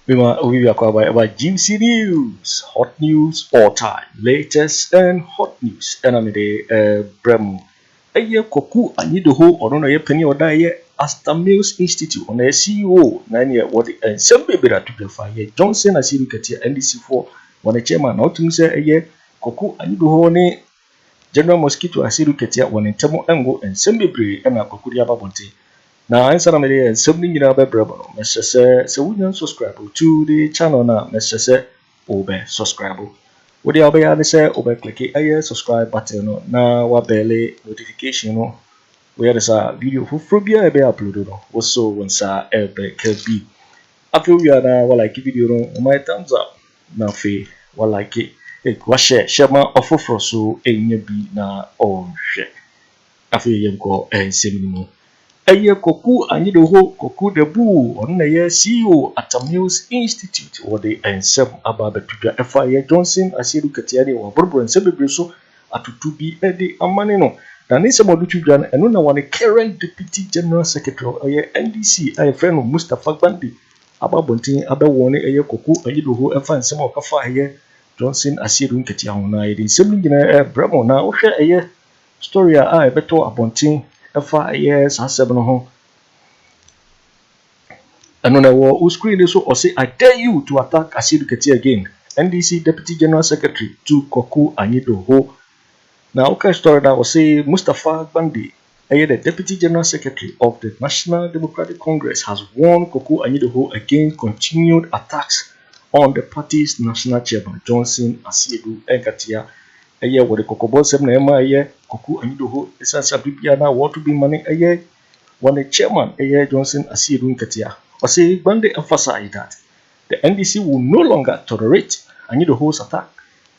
We are covered about GMC News, hot news all time, latest and hot news. And I'm the Bremo. Koku Anyidoho or no penny or die Astor Mills Institute on the CEO 9 year what and some baby to the fire. Johnson Asiedu Nketiah NDC4 one a chairman out to say a year Koku Anyidoho ne General Mosquito Asiedu Nketiah one in Temo Ango and some baby and a Koku Diababonte. Now, I'm saying and something in our brother, Mr. So we don't subscribe to the channel now, Mr. Say, Obe subscribe. What the other say, Obe click a subscribe button now, what belly notification where there's a video for Frobia be uploaded. Also, once I ever can be. I feel you are now, while I give video my thumbs up. Now, fee, while like it, share my offer for so in your be now, oh shit. I feel you go and see me more. Koku Anyidoho Koku Debu on the CEO Atta Mills Institute or the NSM Ababetuja FIA Johnson Asiedu Nketiah or Bobo and Sebebreso Atutubi Edi Amanino. Danisa Modutujan and no one current Deputy General Secretary NDC a friend of Mustafa Bandi Ababontin Abawone Koku Anyidoho F and some of Kafa Johnson Asiedu Nketiah on I in sibling Bremo now share a story I better abontin. 5 years and 7 home. And on our screen, so or say, I dare you to attack Asiedu Nketiah again. NDC Deputy General Secretary to Koku Anyidoho. Now, okay, story that was say Mustafa Bandi, the Deputy General Secretary of the National Democratic Congress, has warned Koku Anyidoho against continued attacks on the party's national chairman, Johnson Asiedu Nketiah. What the Kokobo 7 Koku Anyidoho is a Sabiana want to be money one a chairman Johnson Asiedu Nketiah. Or say Bandi emphasized that the NDC will no longer tolerate Anyidoho's attack,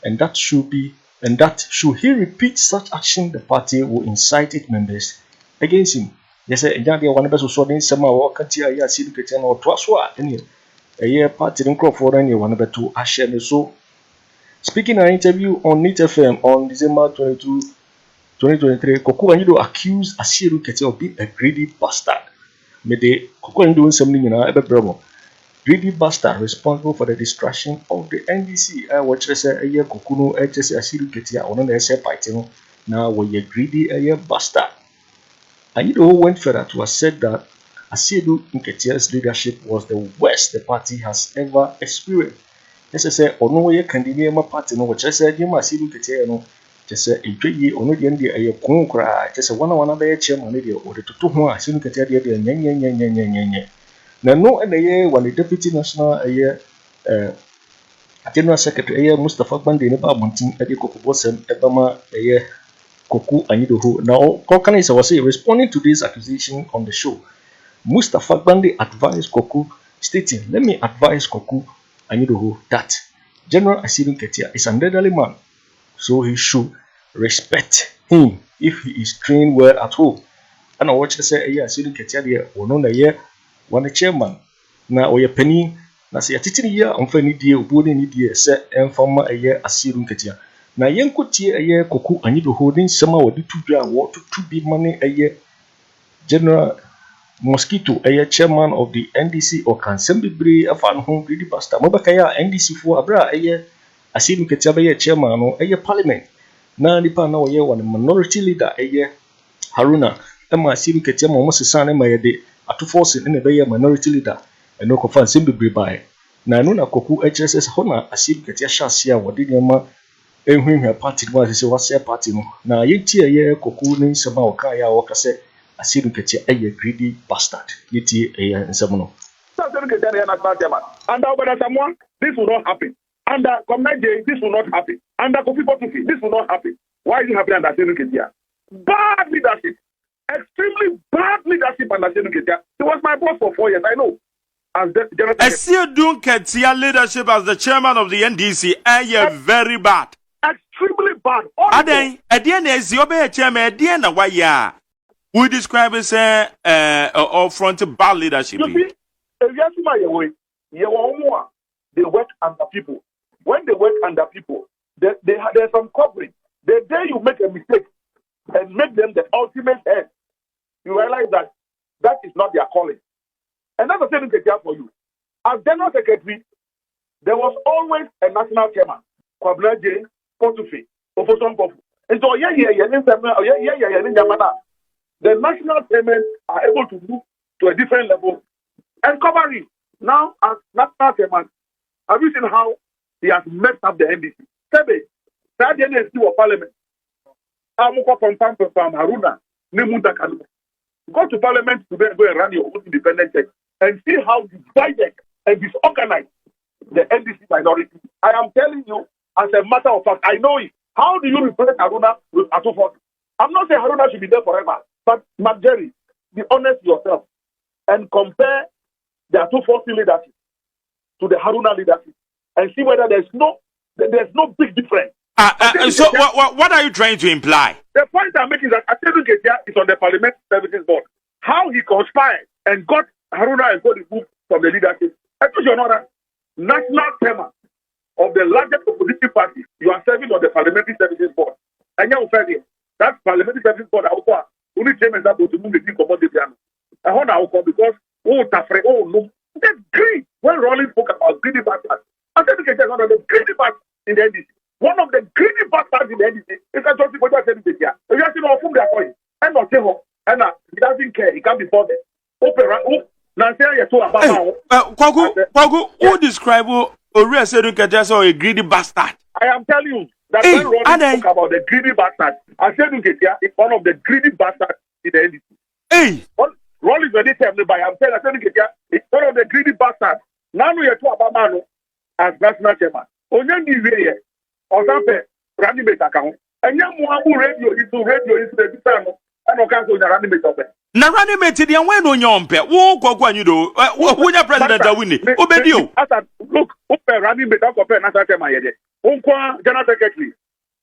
and that should he repeat such action, the party will incite its members against him. They say one best so then some Nketia Asiedu Nketiah or Twaswa any party in Crawford and one to Ashen so. Speaking in an interview on Net FM on December 22, 2023, Koku Anyidoho accused Asiedu Nketiah of being a greedy bastard. Mede Koku Anyidoho something in our brother. Greedy bastard responsible for the destruction of the NDC. I watch say a year Koku no Asiedu Nketiah on the SA party now we a greedy bastard. Anyidoho went further to assert that Asiedu Nketiah's leadership was the worst the party has ever experienced. Yes, I say, or no, candidate my party, no, which I said, you must see Nketia, no, just say, a tree, or no, the end, a conqueror, just a one other chairman, or the two more, I see Nketia, the now, no, and a year when the Deputy National General Secretary, Mustafa Bandi, never wanting a Koku Ebama, a year Koku Anyidoho. Now, Kokanis was responding to this accusation on the show. Mustafa Bandi advised Koku, stating, let me advise Koku Anyidoho that General Asiedu Nketiah is an elderly man, so he should respect him if he is trained well at home. And I watch say, Asiedu Nketiah there, or no, one chairman. Now, or your penny, na say a titty year on funny dear, boarding dear, set and former a year Asiedu Nketiah. Now, young Kotia a year Koku Anyidoho holding summer would do 2 water to be money a year. General Mosquito, a chairman of the NDC or can be a fan home greedy Bástard. Mobakaya NDC for Abra, Asiedu Nketiah chairman or a parliament. Now, the panel one minority leader, Haruna, Emma Asiedu Nketiah, almost son, Emma de Atuforce in a minority leader, and no confirm simply by. Now, no Koku HSS Hona, Asiedu Nketiah Shasia, what did Yama, and when her party was a party. Now, yet here, Koku names about Kaya or Cassette. Asiedu Nketiah a greedy bastard. Yeti a Samono. Under someone, this will not happen. Under Commander, this will not happen. Under Kofi-Addo, this will not happen. Why is it happening under Asiedu Nketiah? Bad leadership. Extremely bad leadership under Asiedu Nketiah. He was my boss for 4 years, I know. As the General Asiedu Nketiah leadership as the chairman of the NDC very bad. Extremely bad. Aden, at the end, as your chairman, at the end of why ya. We describe it as or front bad leadership. You see, if you ask my way, they work under people. When they work under people, there's some covering. The day you make a mistake and make them the ultimate head, you realize that is not their calling. And that's the same thing for you. As General Secretary, there was always a national chairman, Kwabena Agyapong, Ofoson Kofu. And so, the national chairmen are able to move to a different level and cover it. Now, as national chairman, have you seen how he has messed up the NDC? Sebe, that the NDC of parliament. Amuko from Haruna, Nemunda Kanu. Go to parliament today and go and run your own independent check and see how divided and disorganized the NDC minority. I am telling you, as a matter of fact, I know it. How do you replace Haruna with Akufo-Addo? I'm not saying Haruna should be there forever, but Jerry, be honest yourself and compare the Akufo-Addo leadership to the Haruna leadership and see whether there's no big difference. So what are you trying to imply? The point I'm making is that Asiedu Nketiah is on the Parliamentary Services Board. How he conspired and got Haruna and got the book from the leadership. I told you another national chairman of the largest opposition party. You are serving on the Parliamentary Services Board. And you are that Parliamentary Services Board, only chairman that will move the thing about the piano. I want to because no. That's greed. When Rollins spoke about greedy bastards, Asiedu Nketiah is one of the greedy bastards in the NDC. One of the greedy bastards in the NDC is that Johnson Kojo Kyeremanteng. If you ask him from their coin, and not him, and he doesn't care, he can't be bothered. Kwaku, who describe Asiedu Nketiah as a greedy bastard? I am telling you that when Rollins spoke about the greedy bastard, Asiedu Nketiah is one of the greedy bastards in the NDC. Hey! Rollins already tell me by I'm telling Asiedu Nketiah is one of the greedy bastards. Now we are talking about as national chairman. Onyendi Weye, Osampe, Randy Metaka, and young one radio is the time, and no cancel the Randy Metaka. Na Randy Metaka, the one on your pet, who Koku Anyidoho, who the president of Winnie, Obedio. Look, Randy Metaka, national chairman, Unkwa, General Secretary,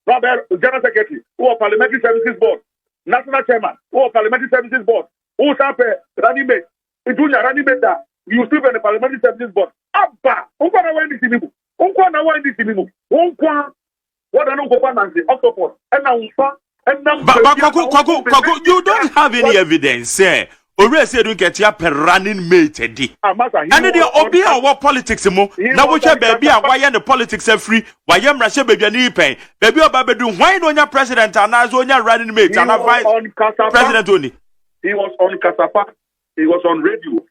Robert, General Secretary, who Parliamentary Services Board, National Chairman, who Parliamentary Services Board, who Sampe, Randy Metaka, Itunya Randy Metaka, you still in the Parliamentary Services Board. Abba, Unkwa na wendi sinimu. Unkwa na wendi sinimu. Unkwa, what I know Koku Annan octopus, and now Kwaku, you don't have any evidence, sir. Asiedu Nketiah per running mate, and the Obia what politics mo. Now we shall baby, why the politics are free? Why am Russia baby and pay? Baby, Babadu, why don't your president and as on your running mate and vice president only? He was on Kasapa, he was on radio.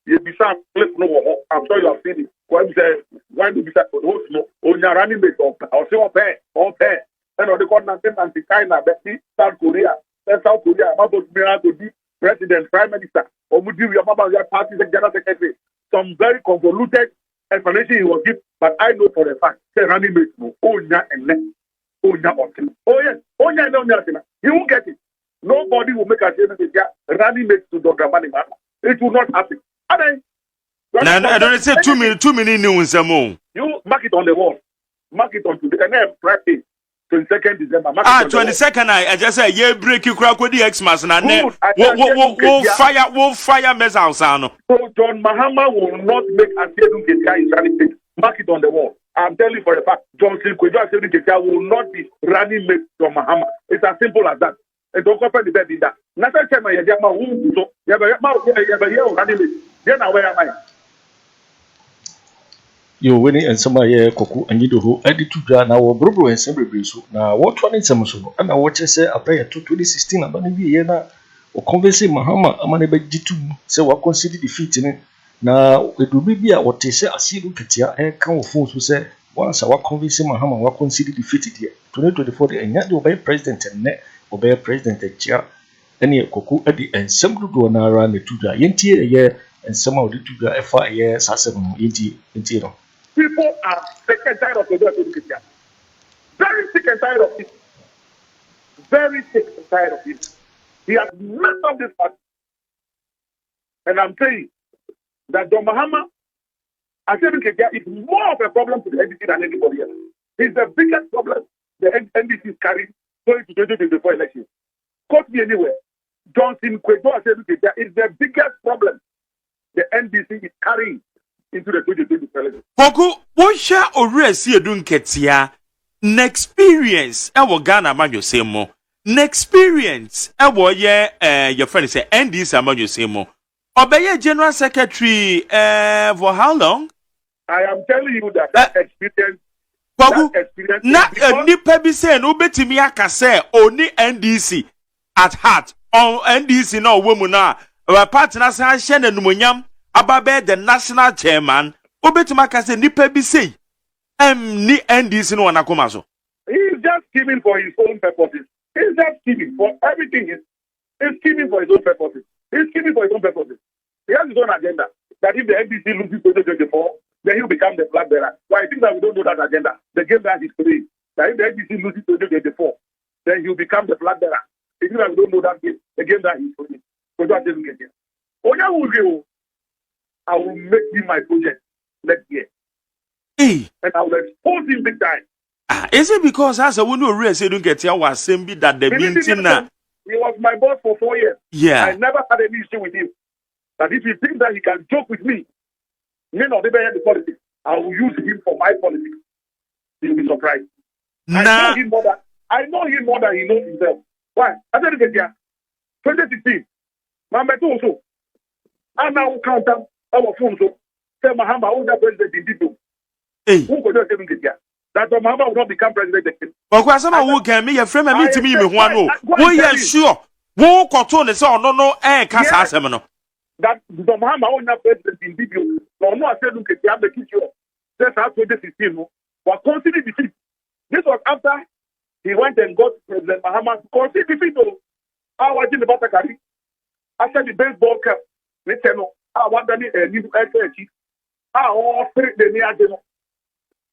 You be some clip no. I'm sure you have seen it. Why do you be that host no? On your running mate or say or pay. And on the continent and the China, South Korea, South Korea, about to be president, prime minister, or would you about your party, the general secretary? Some very convoluted explanation he was given, but I know for a fact, say running mate no. Oh yeah, and then oh yes, no, he won't get it. Nobody will make a statement running mate to Dr. Mani. It will not happen. I don't say 2 minutes news. You mark it on the wall. Mark it on today. And then Friday, 22nd December. 22nd. I just say, yeah, break you crack with the Xmas and then we'll fire missiles. So John Mahama will not make Asiedu Nketiah running mate. Mark it on the wall. I'm telling you for a fact, Johnson Kojo Kyeremanteng will not be running mate to Mahama. It's as simple as that. And don't compare the bed in that. National chairman, you winning and somebody Koku Anyidoho edited now Brobro and Sembri so now what one is some so and I watch say a prayer to 2016 about the year or conversing Mahama Amanebe G2 say what consider defeating now it will be what they say Asiedu Nketiah and come of fools who say once our conversing Mahama what consider defeated here 2024 and yet obey president and net obey president chair any Koku Edi and some do na around the 2 year year and some of the 2 FA years as 7 80. People are sick and tired of Asiedu Nketiah. Very sick and tired of it. Very sick and tired of it. He has messed up this party. And I'm saying that John Mahama, Asiedu Nketiah is more of a problem to the NDC than anybody else. He's the biggest problem the NDC is carrying going to 2024 elections. Quote me anywhere. Johnson Kweku Nketiah is the biggest problem the NDC is carrying into the 2024 elections. Kwaku, what shall Asiedu Nketiah experience? Our Ghana man you say more. Experience. Our your friend say NDC man you say more. Obey General Secretary for how long? I am telling you that experience. Kwaku, na nipa bi say no betimi aka say oni NDC at heart on NDC na owo na party na say hye na numonyam ababe the national chairman obetimi aka say nipa bi say ni NDC no na koma so. He is just scheming for his own purposes. He's just scheming for everything. He's scheming for his own purposes. He's scheming for his own purposes. He has his own agenda. That if the NDC loses 2024, then he'll become the flag bearer. Why I think that we don't know that agenda. The game that he's playing. That if the NDC loses 2024, then he'll become the flag bearer. I think that we don't know that game. The game that he's playing. Kojo Kyeremanteng. I will make him my project next year. Hey. And I will expose him big time. Is it because as a one who Asiedu Nketiah was saying that the meeting now? He was my boss for 4 years. Yeah. I never had any issue with him. That if he thinks that he can joke with me, men of the politics, I will use him for my politics. He'll be surprised. I know him more than he knows himself. Why? I said it again. 2016, Mama also. And now count up our phone. So, tell Mahama, who's the president in Dep. Hey. Who could not even get here? That Mahama will not become president again. But some who can me a friend and meet me with one. Oh, yes, sure. Who control the song? No, Casa Semino. That the Mahama will not president in Dep. No, Asiedu Nketiah the kitchen. That's how 2016 was considered defeat. This was after he went and got President Mahama to consider defeat. I was in the Bástard. After the baseball cap, let's say no. I want to new chief. I offer the near general.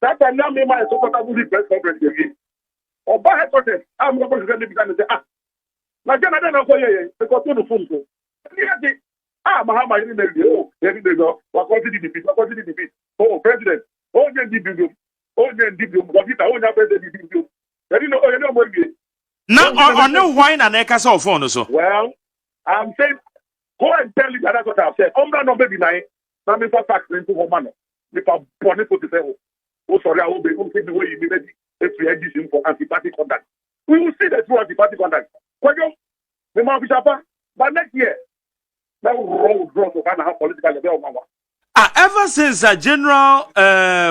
That time now, me my so-called press conference again. Or by headquarters, I'm not going to say, now then I don't know because to the phone. Mahama in the go. What consider defeat? Oh, president. Oh, then Dep. Oh, then Dep. Oh, now president Dep. You know what again. Now, on no wine and a castle phone so. Well, I'm saying, go and tell you that that's what I've said. No baby nine. Now, Mr. Tax into woman. If I'm born to say, oh, sorry, I will be the way you made it. We had this for anti-party conduct. We will see the true anti-party conduct. But next year, that will roll to kind of have political level. Ever since General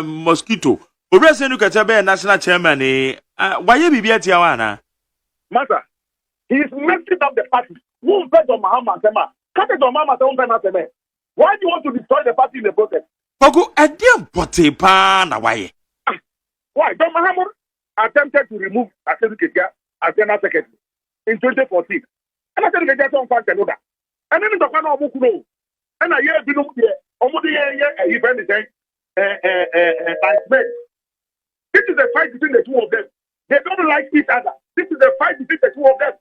Mosquito, Asiedu Nketiah national chairman, why you be at Yawana? Master, he is messing up the party. Who bet on Mahama? Why do you want to destroy the party in the process? Koku Anyidoho why? Why? Don Mahama attempted to remove Asiedu Nketiah as general secretary in 2014. And Asiedu Nketiah on fact another. And then the kind of Mukuno. And I hear Binu here. Event is this is a fight between the two of them. They don't like each other. This is a fight between the two of them.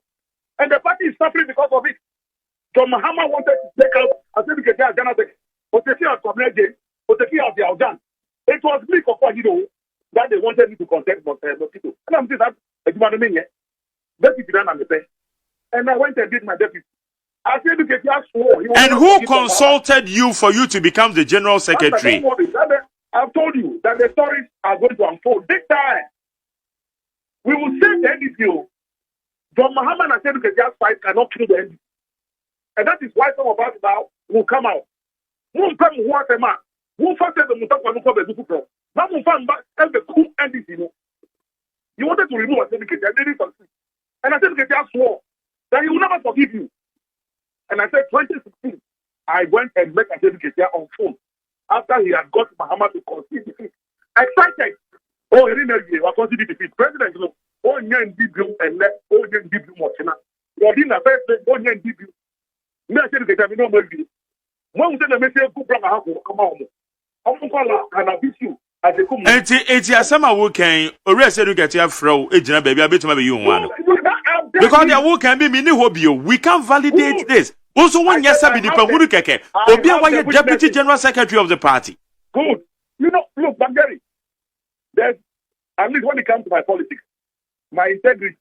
And the party is suffering because of it. So Mahama wanted to take out Asiedu Nketiah as general secretary. But the fear of Kwabena Agyapong. It was me, Koku Anyidoho, that they wanted me to contest Mosquito. And I'm saying that, and I went and did my deputy. Asiedu Nketiah swore. And who consulted you for you to become the general secretary? I've told you that the stories are going to unfold big time. We will save the NDC. John Mahama and Asiedu Nketiah's fight cannot kill the NDC. And that is why some of us now will come out. Who come who are the man? Who first said the Mutakwa no come to from? Now we find back and the coup NDC. You wanted to remove Asiedu Nketiah, didn't succeed. And Asiedu Nketiah swore that he will never forgive you. And I said 2016, I went and met Asiedu Nketiah on phone after he had got Mahama to concede defeat. Excited. Oh, he didn't know concede defeat. President, oh, Nyan Dibio and let oh, Nyan Dibio Mochina. You didn't have oh, Nyan Dibio. Me Asiedu Nketiah, no more. When we say the message, go bring a house, come on. I'm going to beat you. It's a summer weekend, or Asiedu Nketiah fro, Ejina baby, I bet maybe you one. Because the work can be mini hobby. We can validate this. Also, one yes, I be the Pahuru Keke. Obia, why you deputy general secretary of the party? Good. You know, look, Bangari, there's at least when it comes to my politics, my integrity,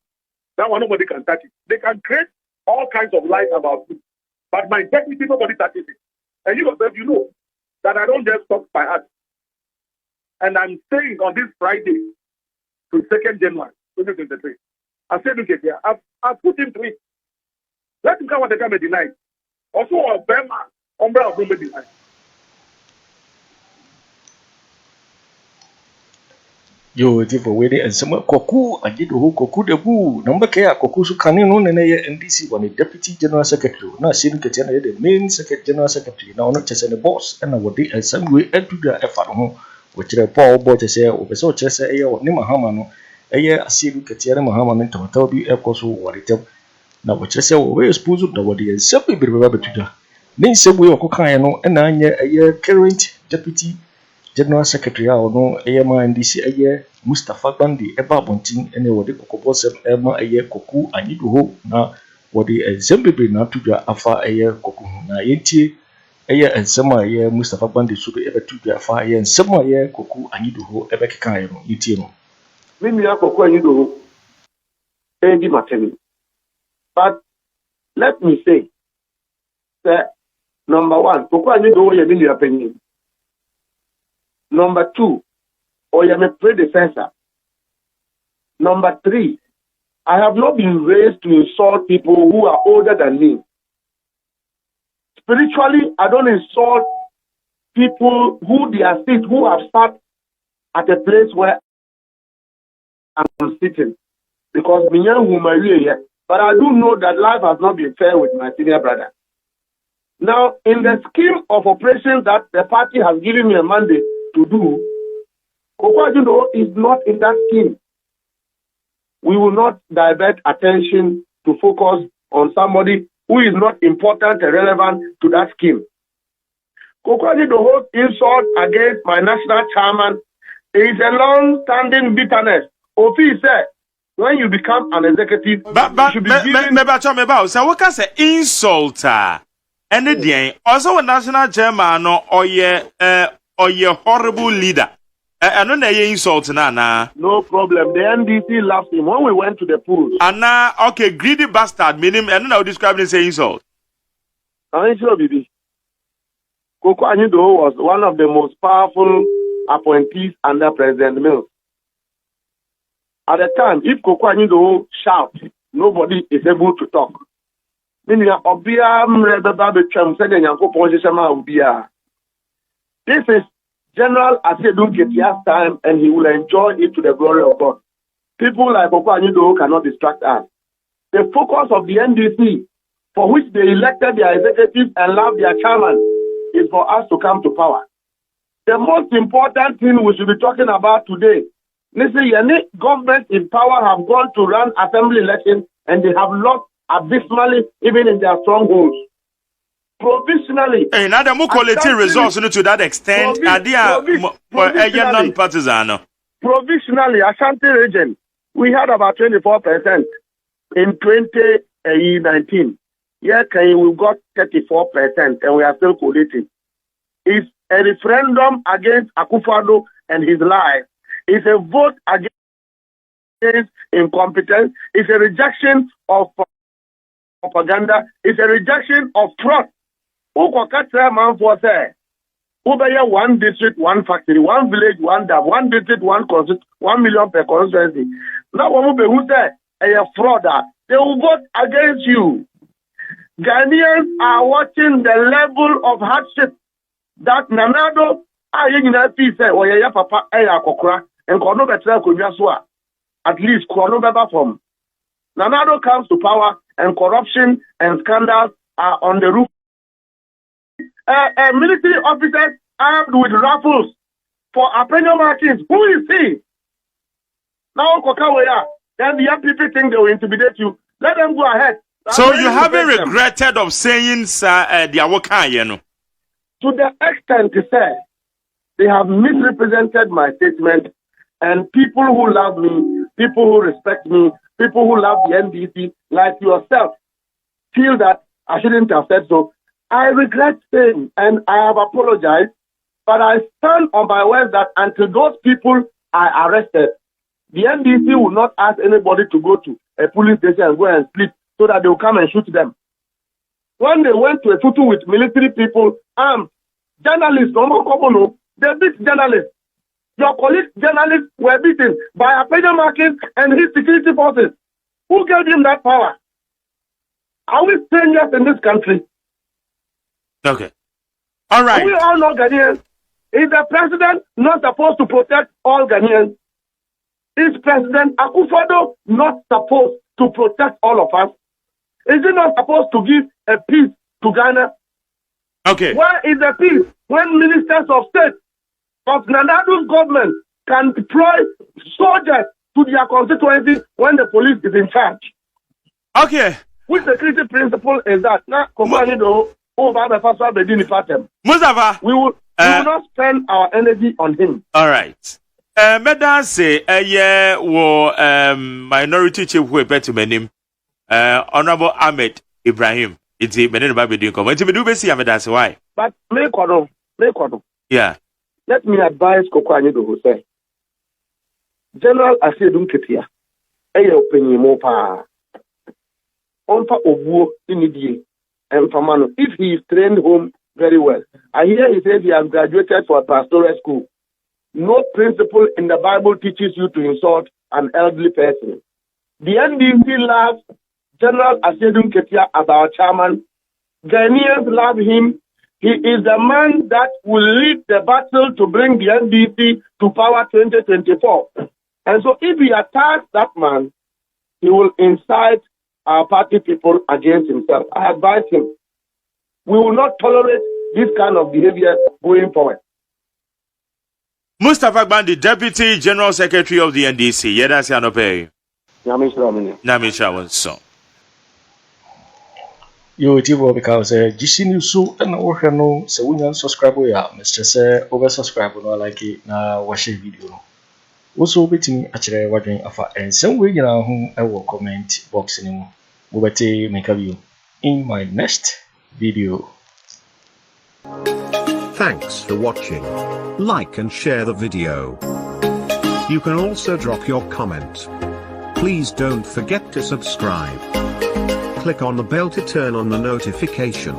that one nobody can touch it. They can create all kinds of lies about me. But my integrity, nobody touches it. And you know that I don't just talk by heart. And I'm saying on this Friday to 2nd January 2023, Asiedu Nketiah, I've put him to it. Let him come what the government denied. Also, Obama, Umbra of nobody. Yo, it for waiting and some Koku Anyidoho Koku Debu. Number care Koku su Kanino and NDC one deputy general secretary. Now Asiedu Nketiah the main general secretary. Now not just the boss and what they and some way and to the effort home. Which the poor boy to say over so just say or Nima Hamano. A year Asiedu Nketiah Mahaman to tell you of course what it tell. Now what you say we suppose that what the simply be rubber to the. Then say we are Kokayano and a year current deputy General Secretary no EMA NDC aye Mustafa Bandi eba bontin ene wode kokobosem ema aye Koku Anyidoho na wode enzembebre na tudwa afa aye Koku na yentie aye ensema aye Mustafa Bandi so be ebe tudwa afa aye ensema aye Koku Anyidoho ebe keka aye no yetie no mimi ya Koku Anyidoho endi matemi. But let me say that number one, Koku Anyidoho ye mimi ya penny. Number two, I am a predecessor. Number three, I have not been raised to insult people who are older than me. Spiritually, I don't insult people who they are sit, who have sat at a place where I'm sitting. Because but I do know that life has not been fair with my senior brother. Now, in the scheme of operations that the party has given me a mandate to do, Koku Anyidoho is not in that scheme. We will not divert attention to focus on somebody who is not important and relevant to that scheme. Koku Anyidoho's insult against my national chairman is a long-standing bitterness. Ofi said, when you become an executive, you should be given... So what can say insulter? And the also a national chairman or your horrible leader. I don't know insult Nana. No problem. The NDC laughed him when we went to the pool. Anna, okay, greedy bastard, meaning I don't know how to describe it as insult. I'm sure, baby. Koku Anyidoho was one of the most powerful appointees under President Mills. At the time, if Koku Anyidoho shouts, nobody is able to talk. This is General Asiedu Nketiah's time, and he will enjoy it to the glory of God. People like Koku Anyidoho cannot distract us. The focus of the NDC, for which they elected their executives and love their chairman, is for us to come to power. The most important thing we should be talking about today, listen, any government in power have gone to run assembly elections and they have lost abysmally, even in their strongholds. Provisionally. Hey, now the more quality results to that extent, non-partisan. Provisionally, Ashanti region, we had about 24% in 2019. Yeah, we got 34%, and we are still collating. It's a referendum against Akufo-Addo and his lies. It's a vote against incompetence. It's a rejection of propaganda. It's a rejection of trust. One district, one factory, one village, one dam, one district, 1 million per constituency. Now, who say a fraud? They will vote against you. Ghanaians are watching the level of hardship that Nanado papa and at least from. Nanado comes to power and corruption and scandals are on the roof. Military officers armed with rifles for Aremeyaw Anas. Who is he? Now, then the young people think they will intimidate you. Let them go ahead. So you haven't regretted of saying the Awokayeno? To the extent they have misrepresented my statement, and people who love me, people who respect me, people who love the NDC, like yourself, feel that I shouldn't have said so. I regret saying, and I have apologized, but I stand on my word that until those people are arrested, the NDC will not ask anybody to go to a police station and go and sleep so that they will come and shoot them. When they went to a tutu with military people, journalists, they beat journalists. Your colleagues, journalists, were beaten by Abelemkpe and his security forces. Who gave him that power? Are we strangers in this country? Okay. All right. We all know Ghanaians. Is the president not supposed to protect all Ghanaians? Is President Akufo-Addo not supposed to protect all of us? Is he not supposed to give a peace to Ghana? Okay. Where is the peace when ministers of state of Nanado's government can deploy soldiers to their constituency when the police is in charge? Okay. Which security principle is that? Now, Koku Anyidoho, Mustafa, we will not spend our energy on him. All right. Medan say minority chief who better menim Honorable Ahmed Ibrahim. It's a menin ba be doing come. It's me do be see Medan say why? But make yeah. Let me advise Koku Anyidoho say General Asiedu Nketiah opinion mo pa onpa obuo inidie enfamano if he is trained home very well. I hear he says he has graduated for a pastoral school. No principle in the Bible teaches you to insult an elderly person. The NDC loves General Asiedu Nketiah as our chairman. Ghanaians love him. He is the man that will lead the battle to bring the NDC to power 2024. And so if he attacks that man, he will incite our party people against himself. I advise him. We will not tolerate this kind of behavior going forward. Mustafa Bandi, Deputy General Secretary of the NDC. Yedasi Anope. Namisha was so. Yo, it's because GC News so and over no so we can subscribe ya Mr. Say over subscribe no like it na watch a video. Also betting actually watching afa and some way you know who I will comment box anymore. We will make a view in my next video. Thanks for watching. Like and share the video. You can also drop your comment. Please don't forget to subscribe. Click on the bell to turn on the notification.